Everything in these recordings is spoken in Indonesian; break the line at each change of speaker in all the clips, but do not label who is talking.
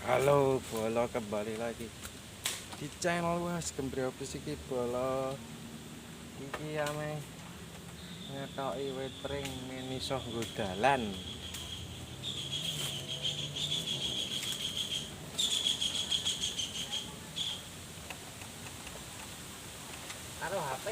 Halo, Bolo kembali lagi di channel Was Gembrio iki Bolo iki ame ngetoki wetring meniso nggo dalan. Karo HP.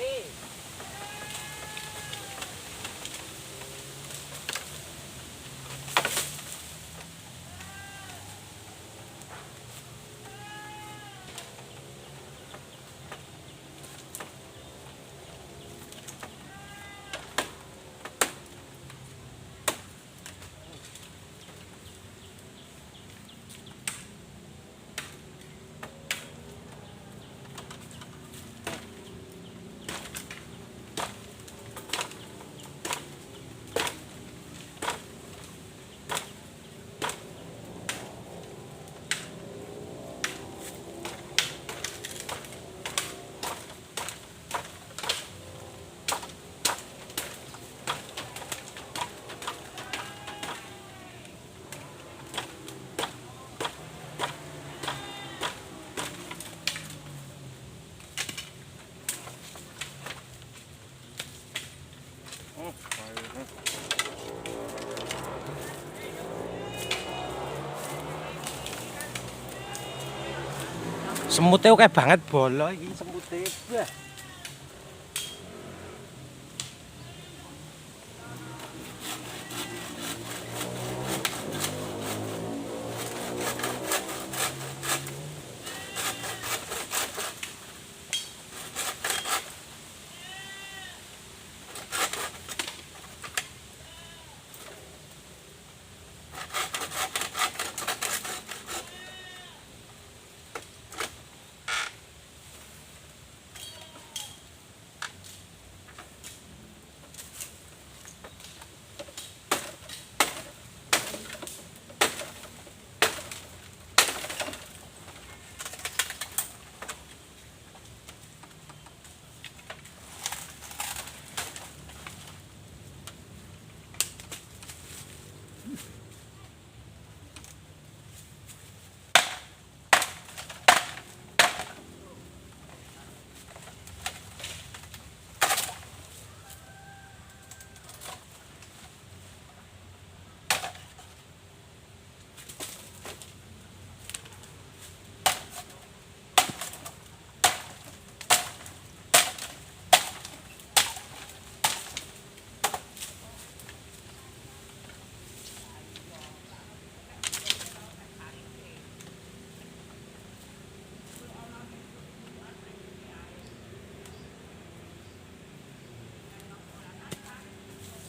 Semute oke banget Bolo iki semute. Wah.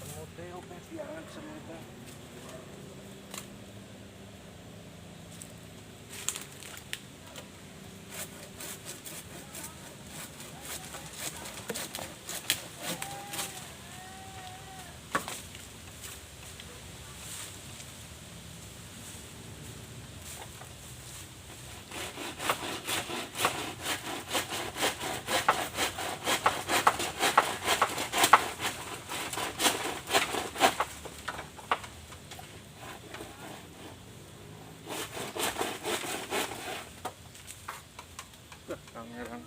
Semute oke banget semute. Kamera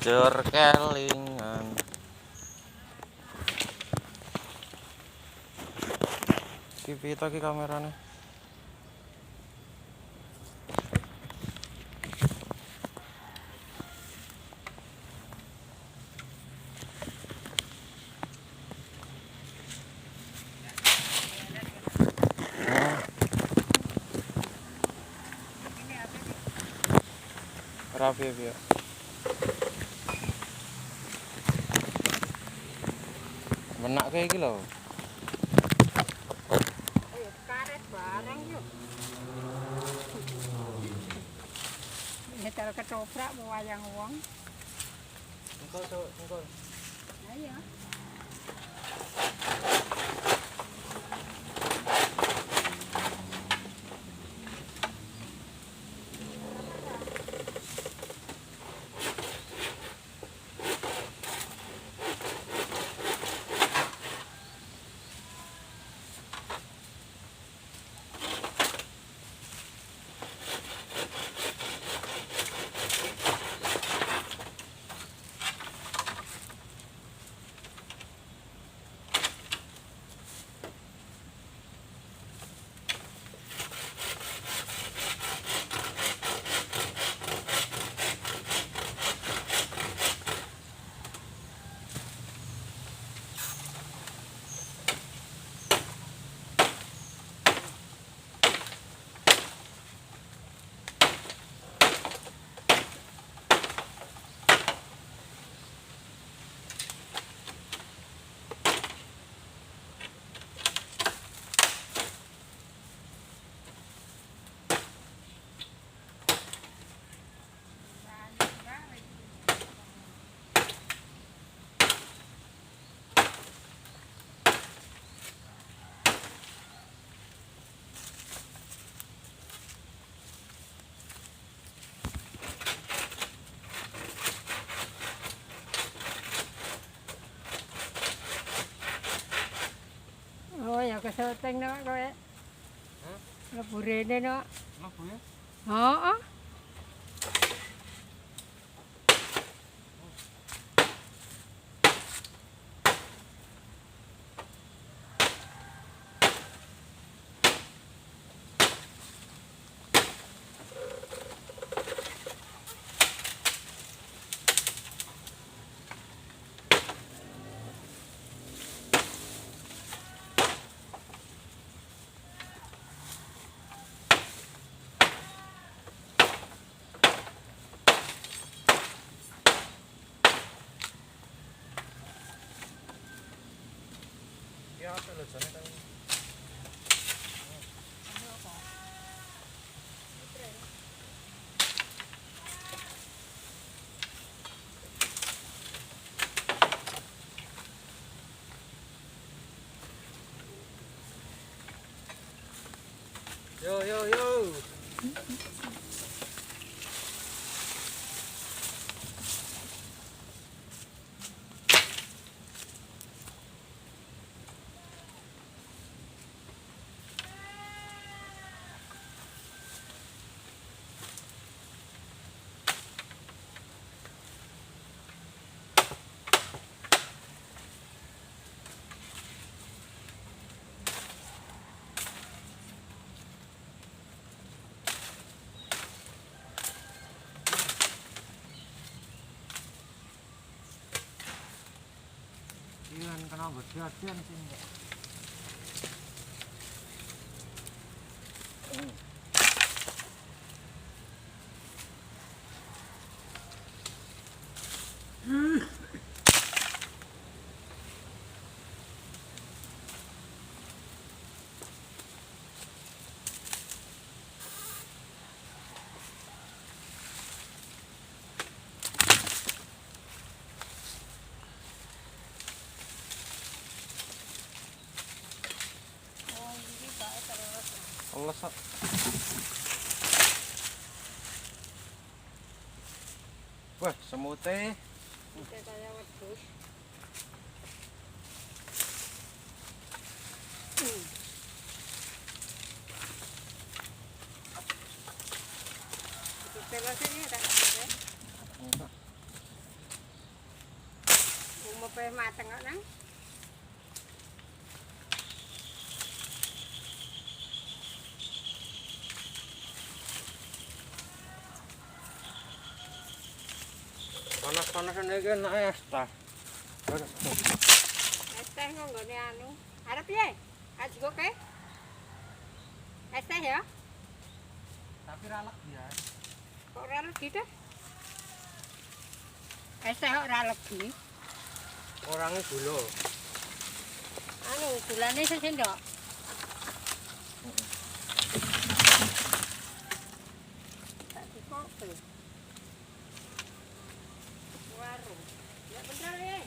jor kelingan pipi to ki kamerane rapi ya menak kayak iki lho.
Ayo karet barang yuk. Nyetel ketoprak mau wayang wong.
Engko.
Ayo. keseteng no kowe.
Hah?
Mlebu rene no.
Mlebu ya?
Heeh.
Ya apa lho jane kan. Yo yo yo. Iya kena berjadian sini.
Oh, iki bae terus.
Allah sak. Wah, semute.
Iki kaya wedhus. Terus ini tak apa? Umupe mateng kok nang.
Panas-panas ini kan es tah.
Es teh kok nggone anu. Arep piye? Aji kok ke? Es teh ya?
Tapi ralek ya.
Kok ora legi dah? Es teh kok ora legi.
Orangnya gula.
Anu gulane sesendok. Tak dikopi. Warung. Ya bener ya.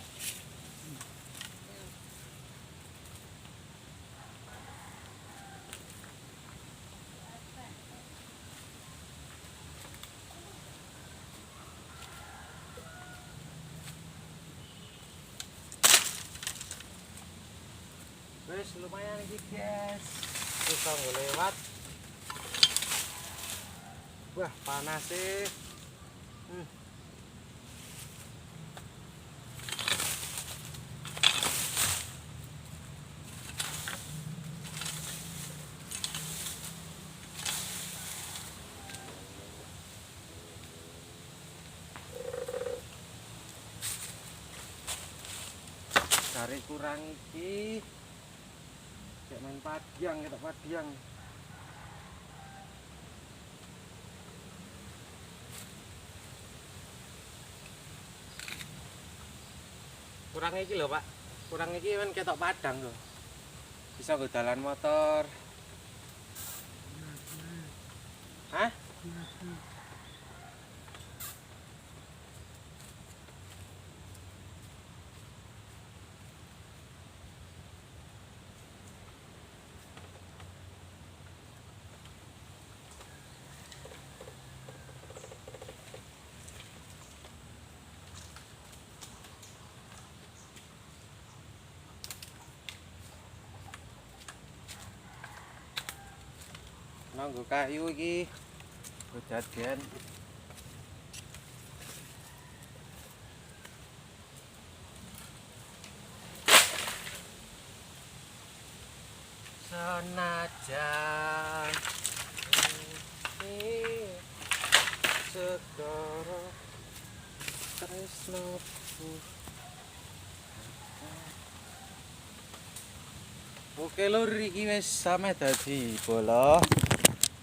Wes lumayan iki, guys. Bisa lewat. Wah, panas sih. Dari kurang iki. Cek main padiang, kita padiang. Kurang iki lho, Pak. Kurang iki kan ketok padang lho. Bisa nggo dalan motor. Hah? Nanggo kayu iki kejadian. Senajan segara tresnoku. Oke lur, iki wis sampe dadi bola.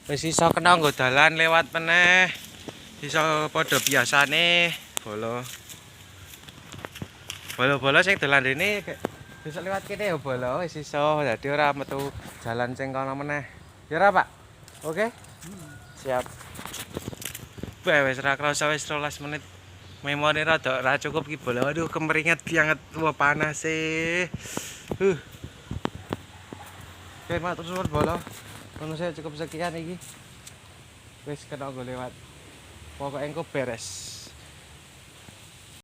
Wis iso kena nggo dalan lewat meneh. Iso padha biasane bola. Bola-bola sing dolan rene bisa lewat kene ya bola wis iso. Dadi ora metu jalan sing kono meneh. Ya ora, Pak? Oke? Siap. Wis ora krasa wis 12 menit. Memori rada ora cukup ki bola. Aduh, kemeringet banget. Wah, panas e. Oke, matur suwun bola. Kono saya cukup sekian iki. Wis kena nggo lewat. Pokoke engko beres.